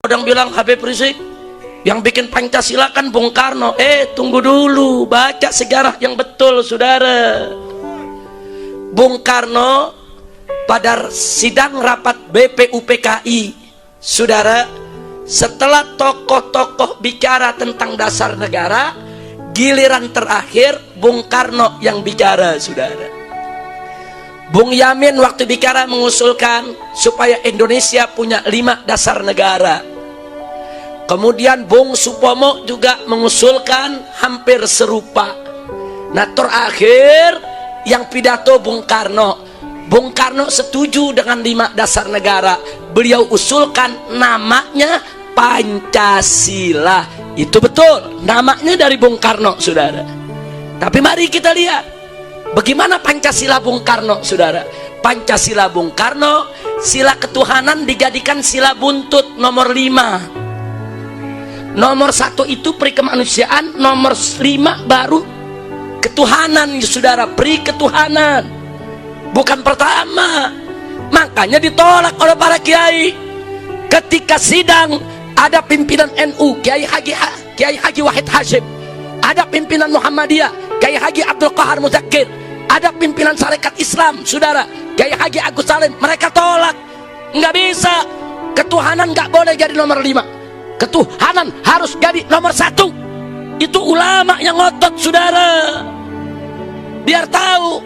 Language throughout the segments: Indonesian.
orang bilang Habib Rizik, yang bikin Pancasila kan Bung Karno. Tunggu dulu, baca sejarah yang betul, saudara. Bung Karno pada sidang rapat BPUPKI, saudara, setelah tokoh-tokoh bicara tentang dasar negara, giliran terakhir Bung Karno yang bicara, saudara. Bung Yamin waktu bicara mengusulkan supaya Indonesia punya 5 dasar negara. Kemudian Bung Supomo juga mengusulkan hampir serupa. Nah, terakhir yang pidato Bung Karno. Bung Karno setuju dengan 5 dasar negara. Beliau usulkan namanya Pancasila. Itu betul, namanya dari Bung Karno, saudara. Tapi mari kita lihat bagaimana Pancasila Bung Karno, saudara. Pancasila Bung Karno, sila ketuhanan dijadikan sila buntut nomor 5. Nomor 1 itu pri kemanusiaan, nomor 5 baru ketuhanan, saudara. Pri ketuhanan, bukan pertama. Makanya ditolak oleh para kiai. Ketika sidang, ada pimpinan NU Kiai Haji Wahid Hashim, ada pimpinan Muhammadiyah Kiai Haji Abdul Qahar Muzakir, ada pimpinan Sarekat Islam, saudara, Kiai Haji Agus Salim. Mereka tolak. Nggak bisa, ketuhanan nggak boleh jadi nomor 5. Ketuhanan harus jadi nomor 1. Itu ulama yang ngotot, saudara. Biar tahu,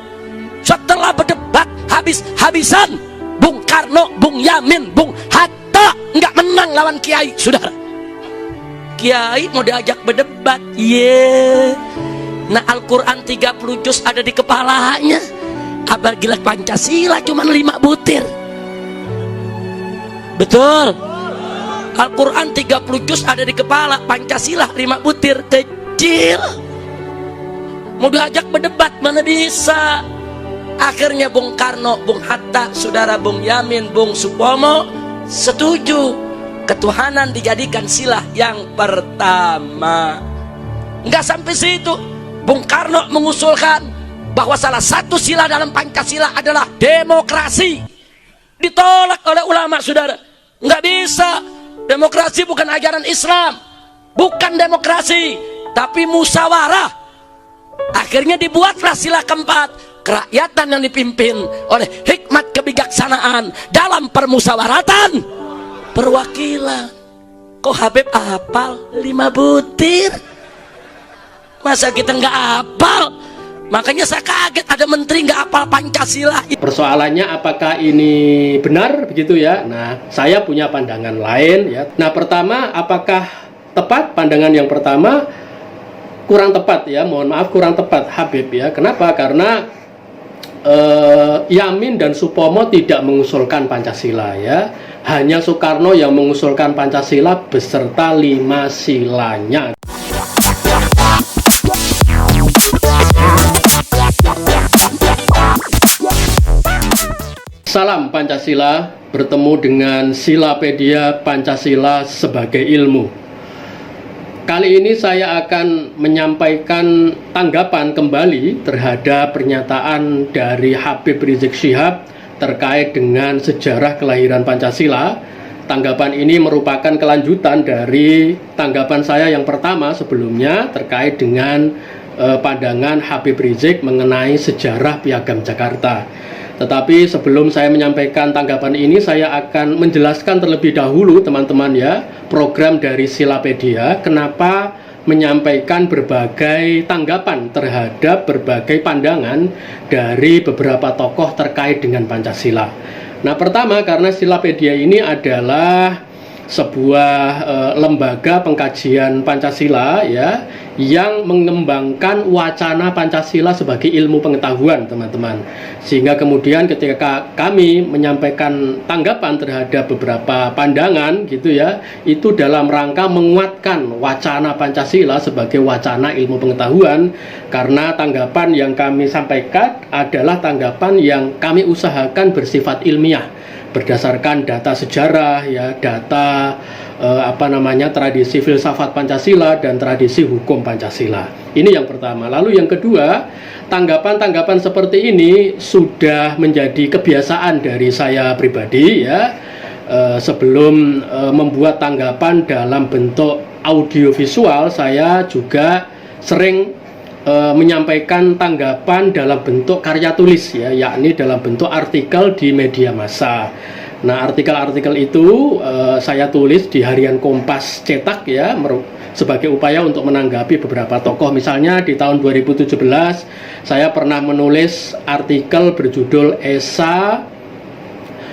setelah berdebat habis-habisan, Bung Karno, Bung Yamin, Bung Hatta nggak menang lawan kiai, saudara. Kiai mau diajak berdebat, Nah, Al-Quran 30 juz ada di kepalanya. Apabila Pancasila cuma 5 butir. Betul. Al-Quran 30 juz ada di kepala, Pancasila 5 butir, kecil. Mau diajak berdebat mana bisa. Akhirnya Bung Karno, Bung Hatta, saudara, Bung Yamin, Bung Supomo setuju ketuhanan dijadikan sila yang pertama. Nggak sampai situ, Bung Karno mengusulkan bahwa salah satu sila dalam Pancasila adalah demokrasi. Ditolak oleh ulama, saudara. Nggak bisa, demokrasi bukan ajaran Islam, bukan demokrasi, tapi musyawarah. Akhirnya dibuatlah sila keempat, kerakyatan yang dipimpin oleh hikmat kebijaksanaan dalam permusyawaratan perwakilan. Kok Habib hafal 5 butir? Masa kita nggak hafal? Makanya saya kaget ada menteri nggak hafal Pancasila. Persoalannya apakah ini benar begitu ya? Nah, saya punya pandangan lain ya. Nah, pertama, apakah tepat? Pandangan yang pertama kurang tepat ya. Mohon maaf, kurang tepat Habib ya. Kenapa? Karena Yamin dan Supomo tidak mengusulkan Pancasila ya. Hanya Soekarno yang mengusulkan Pancasila beserta 5 silanya. Salam Pancasila, bertemu dengan Silapedia Pancasila sebagai ilmu. Kali ini saya akan menyampaikan tanggapan kembali terhadap pernyataan dari Habib Rizik Syihab terkait dengan sejarah kelahiran Pancasila. Tanggapan ini merupakan kelanjutan dari tanggapan saya yang pertama sebelumnya terkait dengan pandangan Habib Rizik mengenai sejarah Piagam Jakarta. Tetapi sebelum saya menyampaikan tanggapan ini, saya akan menjelaskan terlebih dahulu teman-teman ya, program dari Silapedia, kenapa menyampaikan berbagai tanggapan terhadap berbagai pandangan dari beberapa tokoh terkait dengan Pancasila. Nah, pertama, karena Silapedia ini adalah sebuah lembaga pengkajian Pancasila ya, yang mengembangkan wacana Pancasila sebagai ilmu pengetahuan, teman-teman. Sehingga kemudian ketika kami menyampaikan tanggapan terhadap beberapa pandangan gitu ya, itu dalam rangka menguatkan wacana Pancasila sebagai wacana ilmu pengetahuan, karena tanggapan yang kami sampaikan adalah tanggapan yang kami usahakan bersifat ilmiah, berdasarkan data sejarah ya, data tradisi filsafat Pancasila dan tradisi hukum Pancasila. Ini yang pertama. Lalu yang kedua, tanggapan-tanggapan seperti ini sudah menjadi kebiasaan dari saya pribadi ya. sebelum membuat tanggapan dalam bentuk audiovisual, saya juga sering menyampaikan tanggapan dalam bentuk karya tulis ya, yakni dalam bentuk artikel di media massa. Nah, artikel-artikel itu saya tulis di harian Kompas cetak ya, sebagai upaya untuk menanggapi beberapa tokoh. Misalnya di tahun 2017 saya pernah menulis artikel berjudul Esa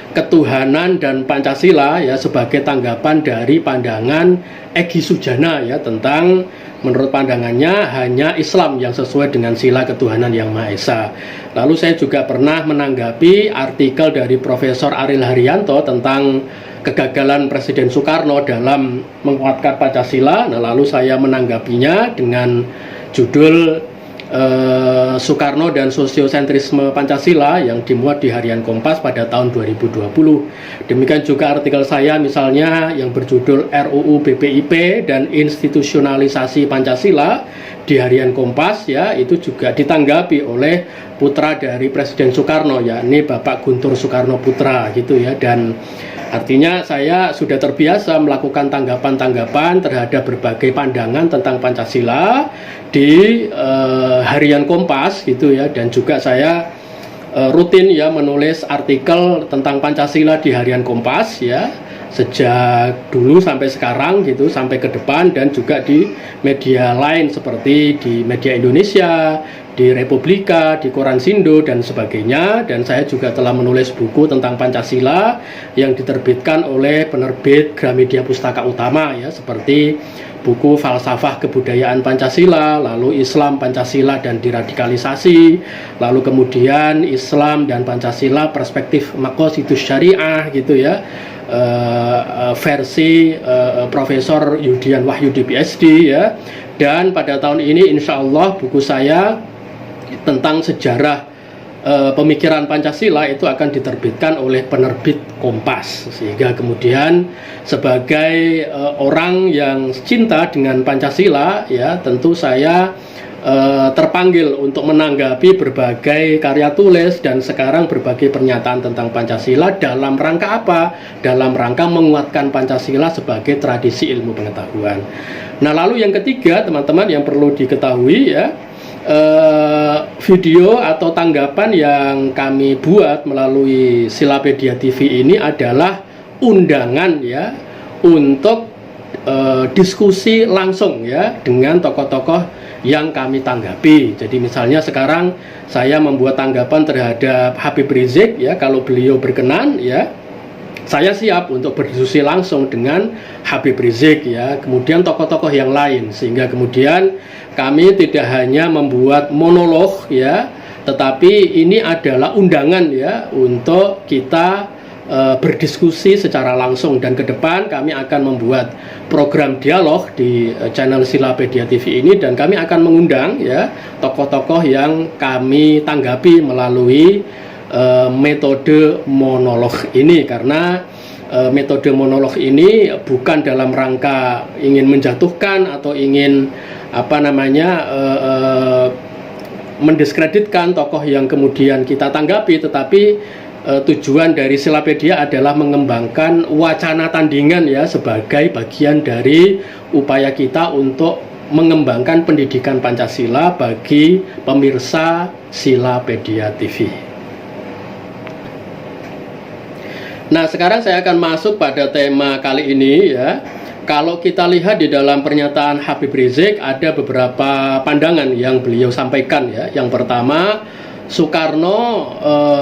Ketuhanan dan Pancasila ya, sebagai tanggapan dari pandangan Egy Sujana ya, tentang menurut pandangannya hanya Islam yang sesuai dengan sila ketuhanan yang Maha Esa. Lalu saya juga pernah menanggapi artikel dari Profesor Aril Haryanto tentang kegagalan Presiden Soekarno dalam menguatkan Pancasila. Nah, lalu saya menanggapinya dengan judul Soekarno dan Sosiosentrisme Pancasila yang dimuat di harian Kompas pada tahun 2020. Demikian juga artikel saya misalnya yang berjudul RUU BPIP dan Institusionalisasi Pancasila di harian Kompas ya, itu juga ditanggapi oleh putra dari Presiden Soekarno, yakni Bapak Guntur Soekarno Putra gitu ya. Dan artinya saya sudah terbiasa melakukan tanggapan-tanggapan terhadap berbagai pandangan tentang Pancasila di harian Kompas gitu ya. Dan juga saya rutin ya menulis artikel tentang Pancasila di harian Kompas ya, sejak dulu sampai sekarang gitu, sampai ke depan, dan juga di media lain seperti di Media Indonesia, di Republika, di Koran Sindo dan sebagainya. Dan saya juga telah menulis buku tentang Pancasila yang diterbitkan oleh penerbit Gramedia Pustaka Utama ya, seperti buku Falsafah Kebudayaan Pancasila, lalu Islam, Pancasila dan Diradikalisasi, lalu kemudian Islam dan Pancasila Perspektif Maqasidus Syariah gitu ya, versi Profesor Yudian Wahyudi PhD ya. Dan pada tahun ini insya Allah buku saya tentang sejarah pemikiran Pancasila itu akan diterbitkan oleh penerbit Kompas, sehingga kemudian sebagai orang yang cinta dengan Pancasila ya, tentu saya terpanggil untuk menanggapi berbagai karya tulis dan sekarang berbagai pernyataan tentang Pancasila dalam rangka apa? Dalam rangka menguatkan Pancasila sebagai tradisi ilmu pengetahuan. Nah, lalu yang ketiga teman-teman yang perlu diketahui ya, video atau tanggapan yang kami buat melalui Silapedia TV ini adalah undangan ya untuk diskusi langsung ya dengan tokoh-tokoh yang kami tanggapi. Jadi misalnya sekarang saya membuat tanggapan terhadap Habib Rizik ya, kalau beliau berkenan ya, saya siap untuk berdiskusi langsung dengan Habib Rizik ya, kemudian tokoh-tokoh yang lain, sehingga kemudian kami tidak hanya membuat monolog ya, tetapi ini adalah undangan ya untuk kita berdiskusi secara langsung. Dan ke depan kami akan membuat program dialog di channel Silapedia TV ini, dan kami akan mengundang ya tokoh-tokoh yang kami tanggapi melalui metode monolog ini, karena metode monolog ini bukan dalam rangka ingin menjatuhkan atau ingin mendiskreditkan tokoh yang kemudian kita tanggapi, tetapi tujuan dari Silapedia adalah mengembangkan wacana tandingan ya, sebagai bagian dari upaya kita untuk mengembangkan pendidikan Pancasila bagi pemirsa Silapedia TV. Nah, sekarang saya akan masuk pada tema kali ini ya. Kalau kita lihat di dalam pernyataan Habib Rizik ada beberapa pandangan yang beliau sampaikan ya. Yang pertama, Soekarno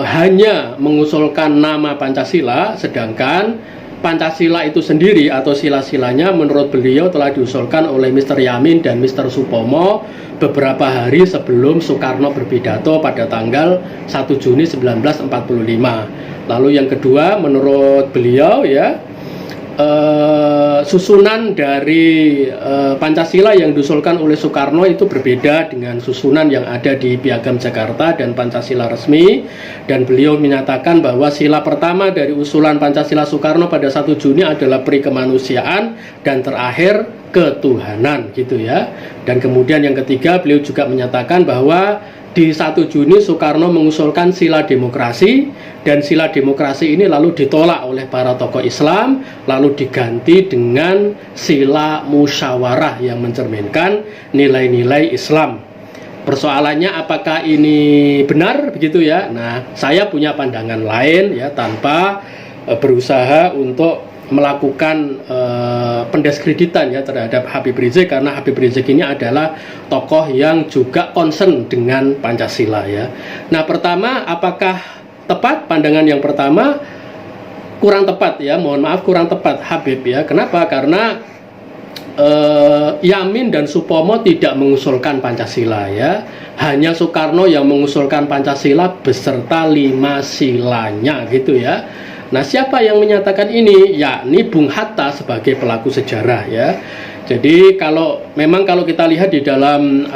hanya mengusulkan nama Pancasila, sedangkan Pancasila itu sendiri atau sila-silanya menurut beliau telah diusulkan oleh Mr. Yamin dan Mr. Supomo beberapa hari sebelum Soekarno berpidato pada tanggal 1 Juni 1945. Lalu yang kedua, menurut beliau ya, susunan dari Pancasila yang diusulkan oleh Soekarno itu berbeda dengan susunan yang ada di Piagam Jakarta dan Pancasila resmi, dan beliau menyatakan bahwa sila pertama dari usulan Pancasila Soekarno pada 1 Juni adalah pri kemanusiaan dan terakhir ketuhanan gitu ya. Dan kemudian yang ketiga, beliau juga menyatakan bahwa di 1 Juni Soekarno mengusulkan sila demokrasi, dan sila demokrasi ini lalu ditolak oleh para tokoh Islam, lalu diganti dengan sila musyawarah yang mencerminkan nilai-nilai Islam. Persoalannya apakah ini benar begitu ya? Nah, saya punya pandangan lain ya, tanpa berusaha untuk melakukan pendiskreditan ya terhadap Habib Rizik, karena Habib Rizik ini adalah tokoh yang juga concern dengan Pancasila ya. Nah, pertama, apakah tepat? Pandangan yang pertama kurang tepat ya, mohon maaf, kurang tepat Habib ya. Kenapa? Karena Yamin dan Supomo tidak mengusulkan Pancasila ya, hanya Soekarno yang mengusulkan Pancasila beserta 5 silanya gitu ya. Nah, siapa yang menyatakan ini? Yakni Bung Hatta sebagai pelaku sejarah ya. Jadi kalau kita lihat di dalam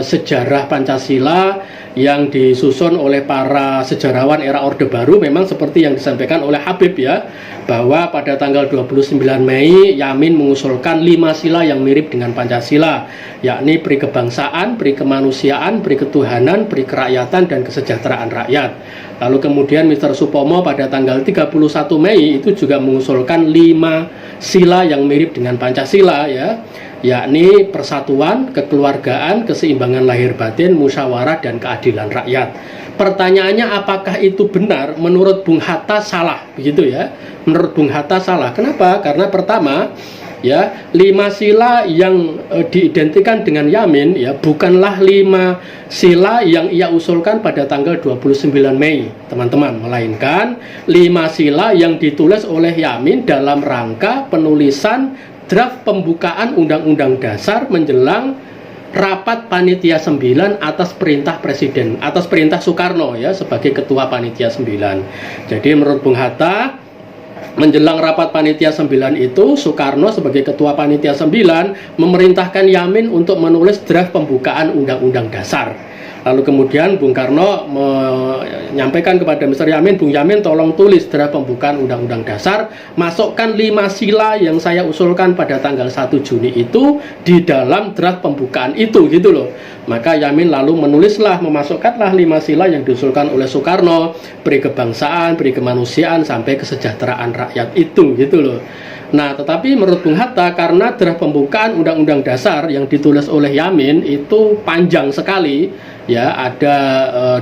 sejarah Pancasila yang disusun oleh para sejarawan era Orde Baru, memang seperti yang disampaikan oleh Habib ya, bahwa pada tanggal 29 Mei Yamin mengusulkan 5 sila yang mirip dengan Pancasila, yakni pri kebangsaan, pri kemanusiaan, pri ketuhanan, pri kerakyatan, dan kesejahteraan rakyat. Lalu kemudian Mr. Supomo pada tanggal 31 Mei itu juga mengusulkan 5 sila yang mirip dengan Pancasila ya, yakni persatuan, kekeluargaan, keseimbangan lahir batin, musyawarah, dan keadilan rakyat. Pertanyaannya, apakah itu benar? Menurut Bung Hatta salah, begitu ya. Menurut Bung Hatta salah. Kenapa? Karena pertama, ya, 5 sila yang diidentikan dengan Yamin ya bukanlah 5 sila yang ia usulkan pada tanggal 29 Mei, teman-teman, melainkan 5 sila yang ditulis oleh Yamin dalam rangka penulisan draft pembukaan Undang-Undang Dasar menjelang rapat Panitia 9 atas perintah Presiden, atas perintah Soekarno ya sebagai Ketua Panitia 9. Jadi menurut Bung Hatta, menjelang rapat Panitia 9 itu, Soekarno sebagai Ketua Panitia 9 memerintahkan Yamin untuk menulis draft pembukaan Undang-Undang Dasar. Lalu kemudian Bung Karno menyampaikan kepada Mr. Yamin, Bung Yamin tolong tulis draft pembukaan Undang-Undang Dasar, masukkan 5 sila yang saya usulkan pada tanggal 1 Juni itu di dalam draft pembukaan itu, gitu loh. Maka Yamin lalu memasukkanlah 5 sila yang diusulkan oleh Soekarno, pri kebangsaan, pri kemanusiaan, sampai kesejahteraan rakyat itu, gitu loh. Nah, tetapi menurut Bung Hatta, karena draft pembukaan Undang-Undang Dasar yang ditulis oleh Yamin itu panjang sekali, ya, ada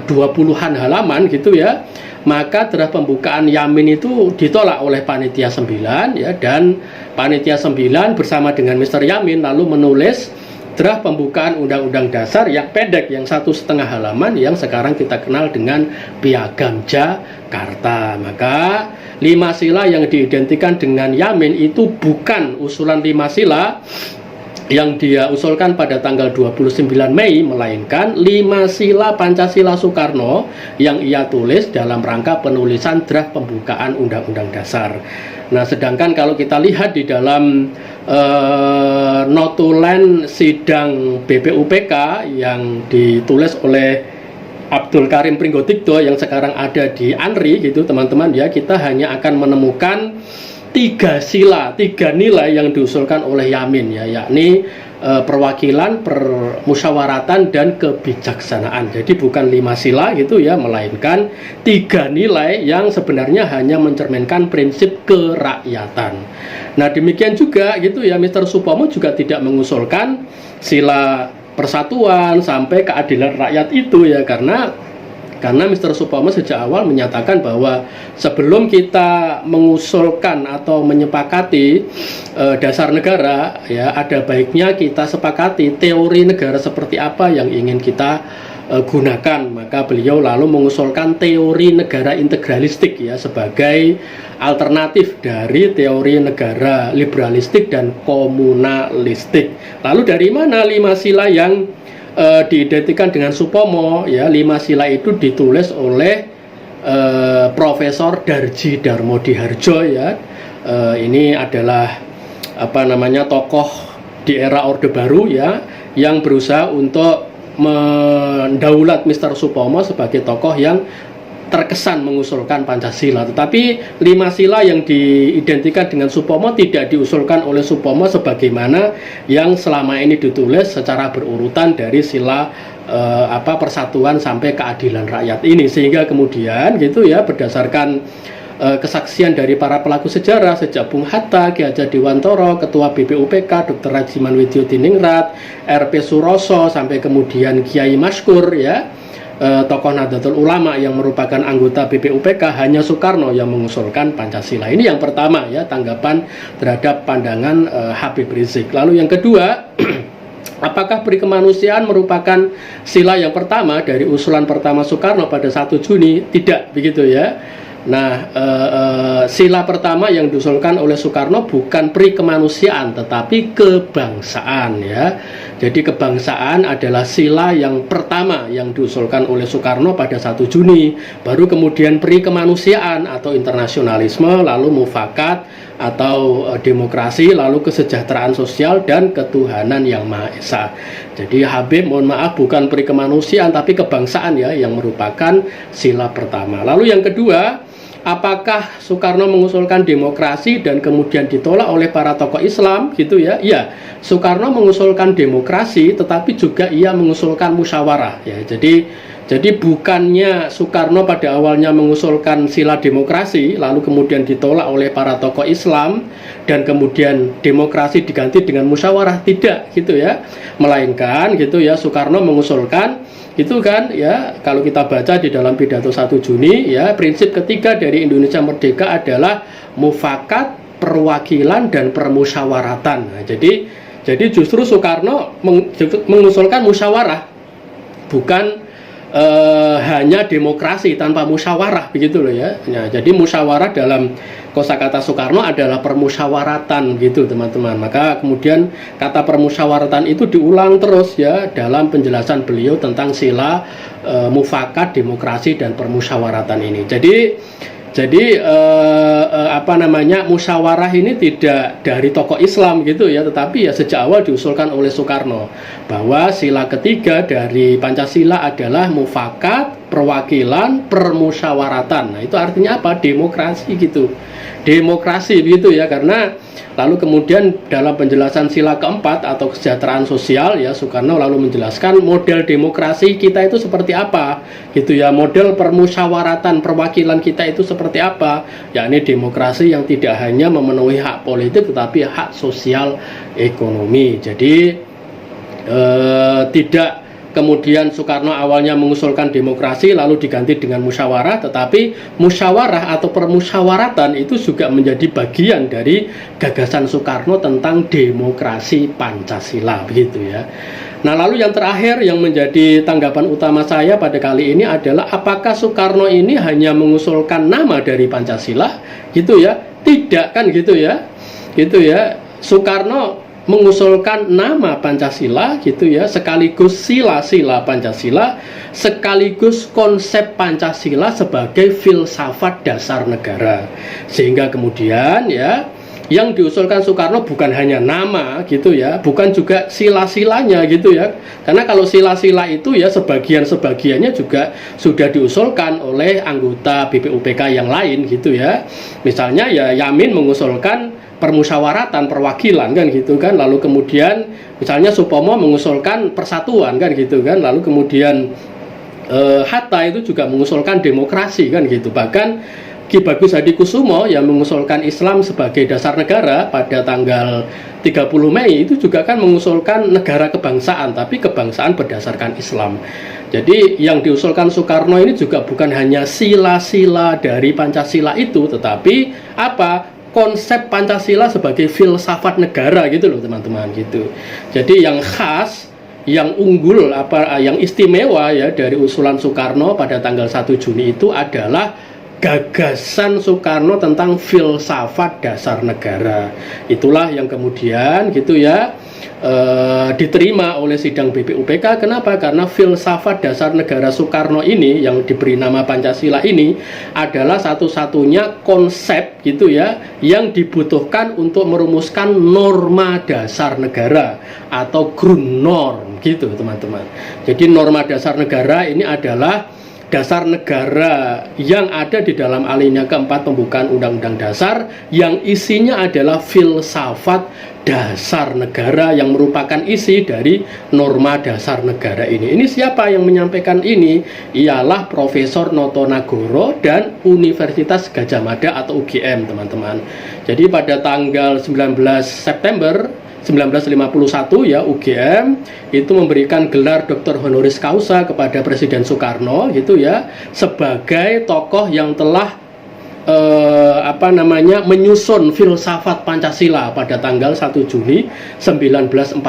20-an halaman gitu ya, maka draft pembukaan Yamin itu ditolak oleh Panitia 9 ya, dan Panitia 9 bersama dengan Mr. Yamin lalu menulis draft pembukaan Undang-Undang Dasar yang pendek, yang 1,5 halaman, yang sekarang kita kenal dengan Piagam Jakarta. Maka 5 sila yang diidentikan dengan Yamin itu bukan usulan 5 sila yang dia usulkan pada tanggal 29 Mei, melainkan 5 sila Pancasila Soekarno yang ia tulis dalam rangka penulisan draft pembukaan Undang-Undang Dasar. Nah, sedangkan kalau kita lihat di dalam notulen sidang BPUPK yang ditulis oleh Abdul Karim Pringgodikdo yang sekarang ada di ANRI gitu, teman-teman ya, kita hanya akan menemukan 3 sila, 3 nilai yang diusulkan oleh Yamin ya, yakni perwakilan, permusyawaratan, dan kebijaksanaan. Jadi bukan 5 sila gitu ya, melainkan 3 nilai yang sebenarnya hanya mencerminkan prinsip kerakyatan. Nah, demikian juga gitu ya, Mr. Supomo juga tidak mengusulkan sila persatuan sampai keadilan rakyat itu ya, karena Mr. Supomo sejak awal menyatakan bahwa sebelum kita mengusulkan atau menyepakati dasar negara ya, ada baiknya kita sepakati teori negara seperti apa yang ingin kita gunakan. Maka beliau lalu mengusulkan teori negara integralistik ya, sebagai alternatif dari teori negara liberalistik dan komunalistik. Lalu dari mana 5 sila yang diidentikan dengan Supomo ya? 5 sila itu ditulis oleh Profesor Darji Darmodihardjo ya. Ini adalah tokoh di era Orde Baru ya, yang berusaha untuk mendaulat Mr. Supomo sebagai tokoh yang terkesan mengusulkan Pancasila, tetapi 5 sila yang diidentikan dengan Supomo tidak diusulkan oleh Supomo sebagaimana yang selama ini ditulis secara berurutan dari sila persatuan sampai keadilan rakyat ini, sehingga kemudian gitu ya, berdasarkan kesaksian dari para pelaku sejarah sejak Bung Hatta, Ki Hajar Dewantara, Ketua BPUPK Dr. Rajiman Widyodiningrat, RP Suroso, sampai kemudian Kiai Maskur ya, tokoh Nahdlatul Ulama yang merupakan anggota BPUPK, hanya Soekarno yang mengusulkan Pancasila. Ini yang pertama ya, tanggapan terhadap pandangan Habib Rizik. Lalu yang kedua, apakah peri kemanusiaan merupakan sila yang pertama dari usulan pertama Soekarno pada 1 Juni? Tidak, begitu ya. Nah, sila pertama yang diusulkan oleh Soekarno bukan peri kemanusiaan, tetapi kebangsaan ya. Jadi kebangsaan adalah sila yang pertama yang diusulkan oleh Soekarno pada 1 Juni. Baru kemudian peri kemanusiaan atau internasionalisme, lalu mufakat atau demokrasi, lalu kesejahteraan sosial dan ketuhanan yang Maha Esa. Jadi Habib, mohon maaf, bukan peri kemanusiaan tapi kebangsaan ya yang merupakan sila pertama. Lalu yang kedua, apakah Soekarno mengusulkan demokrasi dan kemudian ditolak oleh para tokoh Islam gitu ya? Iya, Soekarno mengusulkan demokrasi tetapi juga ia mengusulkan musyawarah ya. Jadi bukannya Soekarno pada awalnya mengusulkan sila demokrasi lalu kemudian ditolak oleh para tokoh Islam dan kemudian demokrasi diganti dengan musyawarah, tidak gitu ya. Melainkan gitu ya, Soekarno mengusulkan itu kan ya, kalau kita baca di dalam pidato 1 Juni ya, prinsip ketiga dari Indonesia Merdeka adalah mufakat, perwakilan dan permusyawaratan. Nah, jadi justru Soekarno mengusulkan musyawarah, bukan hanya demokrasi tanpa musyawarah, begitu loh ya. Nah, jadi musyawarah dalam kosakata Soekarno adalah permusyawaratan gitu teman-teman. Maka kemudian kata permusyawaratan itu diulang terus ya dalam penjelasan beliau tentang sila mufakat, demokrasi dan permusyawaratan ini. Jadi musyawarah ini tidak dari tokoh Islam gitu ya, tetapi ya sejak awal diusulkan oleh Soekarno bahwa sila ketiga dari Pancasila adalah mufakat, perwakilan, permusyawaratan. Nah, itu artinya apa? Demokrasi gitu. Demokrasi begitu ya, karena lalu kemudian dalam penjelasan sila keempat atau kesejahteraan sosial ya, Soekarno lalu menjelaskan model demokrasi kita itu seperti apa gitu ya, model permusyawaratan perwakilan kita itu seperti apa, yakni demokrasi yang tidak hanya memenuhi hak politik tetapi hak sosial ekonomi. Jadi tidak kemudian Soekarno awalnya mengusulkan demokrasi lalu diganti dengan musyawarah, tetapi musyawarah atau permusyawaratan itu juga menjadi bagian dari gagasan Soekarno tentang demokrasi Pancasila begitu ya. Nah, lalu yang terakhir yang menjadi tanggapan utama saya pada kali ini adalah apakah Soekarno ini hanya mengusulkan nama dari Pancasila gitu ya? Tidak kan gitu ya. Gitu ya. Soekarno mengusulkan nama Pancasila gitu ya, sekaligus sila-sila Pancasila, sekaligus konsep Pancasila sebagai filsafat dasar negara. Sehingga kemudian ya, yang diusulkan Soekarno bukan hanya nama gitu ya, bukan juga sila-silanya gitu ya. Karena kalau sila-sila itu ya sebagiannya juga sudah diusulkan oleh anggota BPUPK yang lain gitu ya. Misalnya ya Yamin mengusulkan permusyawaratan perwakilan kan gitu kan, lalu kemudian misalnya Supomo mengusulkan persatuan kan gitu kan, lalu kemudian Hatta itu juga mengusulkan demokrasi kan gitu. Bahkan Ki Bagus Hadikusumo yang mengusulkan Islam sebagai dasar negara pada tanggal 30 Mei itu juga kan mengusulkan negara kebangsaan, tapi kebangsaan berdasarkan Islam. Jadi yang diusulkan Soekarno ini juga bukan hanya sila-sila dari Pancasila itu, tetapi apa? Konsep Pancasila sebagai filsafat negara gitu loh teman-teman gitu. Jadi yang khas, yang unggul, yang istimewa ya dari usulan Soekarno pada tanggal 1 Juni itu adalah gagasan Soekarno tentang filsafat dasar negara. Itulah yang kemudian gitu ya diterima oleh sidang BPUPK. Kenapa? Karena filsafat dasar negara Soekarno ini yang diberi nama Pancasila ini adalah satu-satunya konsep gitu ya yang dibutuhkan untuk merumuskan norma dasar negara atau Grundnorm gitu teman-teman. Jadi norma dasar negara ini adalah dasar negara yang ada di dalam alinea keempat pembukaan Undang-Undang Dasar yang isinya adalah filsafat dasar negara yang merupakan isi dari norma dasar negara ini. Ini siapa yang menyampaikan ini? Ialah Profesor Noto Nagoro dan Universitas Gadjah Mada atau UGM, teman-teman. Jadi pada tanggal 19 September 1951 ya, UGM itu memberikan gelar Dr. Honoris Causa kepada Presiden Soekarno gitu ya, sebagai tokoh yang telah menyusun filsafat Pancasila pada tanggal 1 Juni 1945,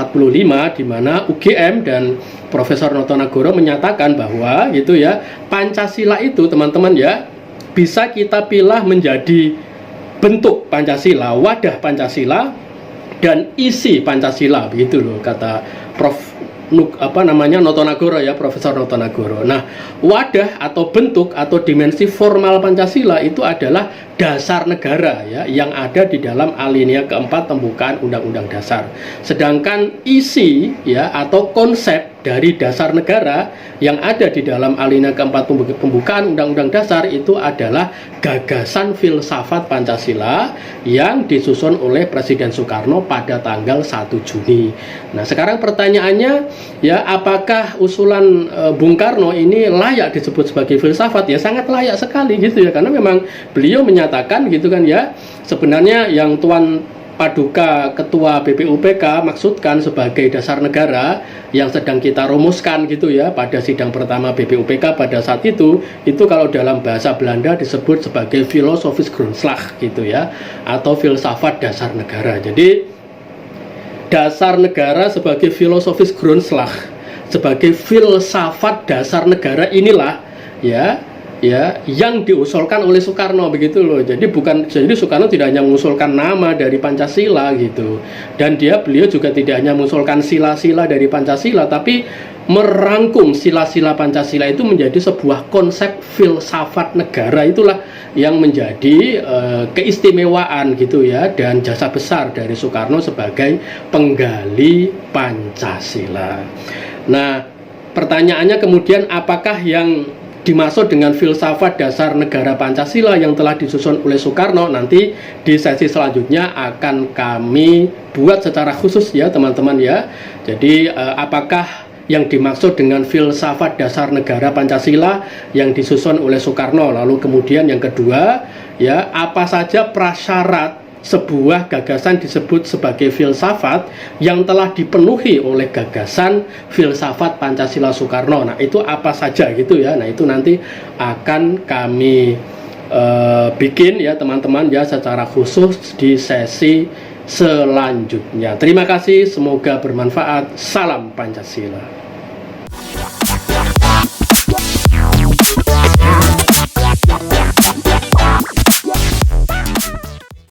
di mana UGM dan Profesor Noto Nagoro menyatakan bahwa gitu ya, Pancasila itu, teman-teman ya, bisa kita pilah menjadi bentuk Pancasila, wadah Pancasila, dan isi Pancasila, begitu loh kata Noto Nagoro ya, Profesor Noto Nagoro. Nah, wadah atau bentuk atau dimensi formal Pancasila itu adalah dasar negara ya, yang ada di dalam alinea keempat pembukaan Undang-Undang Dasar. Sedangkan isi ya atau konsep dari dasar negara yang ada di dalam alinea keempat pembukaan Undang-Undang Dasar itu adalah gagasan filsafat Pancasila yang disusun oleh Presiden Soekarno pada tanggal 1 Juni. Nah, sekarang pertanyaannya ya, apakah usulan Bung Karno ini layak disebut sebagai filsafat? Ya sangat layak sekali gitu ya, karena memang beliau menyatakan gitu kan ya, sebenarnya yang Tuan Paduka Ketua BPUPK maksudkan sebagai dasar negara yang sedang kita rumuskan gitu ya pada sidang pertama BPUPK pada saat itu kalau dalam bahasa Belanda disebut sebagai filosofis grondslag gitu ya, atau filsafat dasar negara. Jadi dasar negara sebagai filosofis grondslag, sebagai filsafat dasar negara inilah ya yang diusulkan oleh Soekarno, begitu loh. Jadi Soekarno tidak hanya mengusulkan nama dari Pancasila gitu, dan beliau juga tidak hanya mengusulkan sila-sila dari Pancasila, tapi merangkum sila-sila Pancasila itu menjadi sebuah konsep filsafat negara. Itulah yang menjadi keistimewaan gitu ya, dan jasa besar dari Soekarno sebagai penggali Pancasila. Nah, pertanyaannya kemudian, apakah yang dimaksud dengan filsafat dasar negara Pancasila yang telah disusun oleh Soekarno? Nanti di sesi selanjutnya akan kami buat secara khusus ya, teman-teman ya. Jadi apakah yang dimaksud dengan filsafat dasar negara Pancasila yang disusun oleh Soekarno? Lalu kemudian yang kedua ya, apa saja prasyarat sebuah gagasan disebut sebagai filsafat yang telah dipenuhi oleh gagasan filsafat Pancasila Soekarno? Nah, itu apa saja gitu ya. Nah, itu nanti akan kami bikin ya, teman-teman ya, secara khusus di sesi selanjutnya. Terima kasih, semoga bermanfaat. Salam Pancasila.